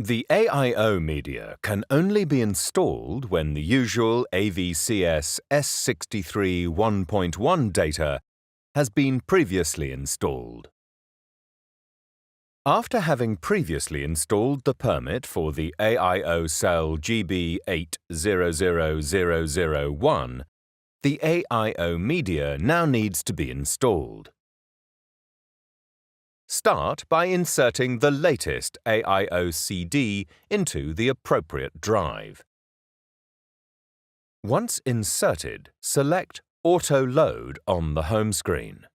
The AIO media can only be installed when the usual AVCS S63 1.1 data has been previously installed. After having previously installed the permit for the AIO cell GB800001, the AIO media now needs to be installed. Start by inserting the latest AIO CD into the appropriate drive. Once inserted, select Auto Load on the home screen.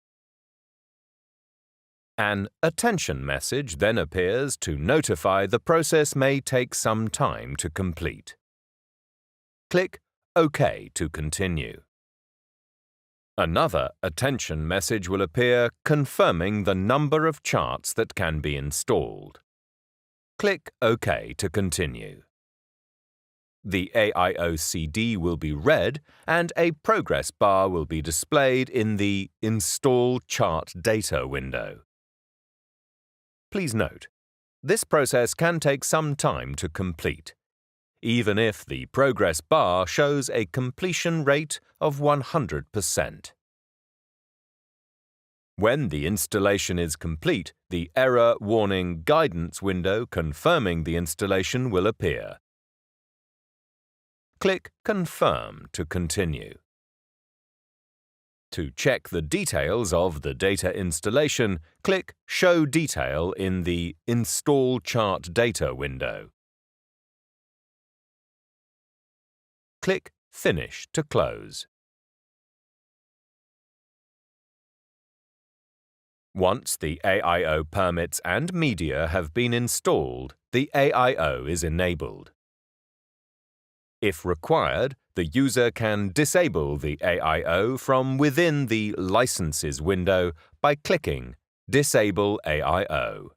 An attention message then appears to notify the process may take some time to complete. Click OK to continue. Another attention message will appear confirming the number of charts that can be installed. Click OK to continue. The AIO CD will be read and a progress bar will be displayed in the Install Chart Data window. Please note, this process can take some time to complete, even if the progress bar shows a completion rate of 100%. When the installation is complete, the error warning guidance window confirming the installation will appear. Click Confirm to continue. To check the details of the data installation, click Show Detail in the Install Chart Data window. Click Finish to close. Once the AIO permits and media have been installed, the AIO is enabled. If required, the user can disable the AIO from within the Licenses window by clicking Disable AIO.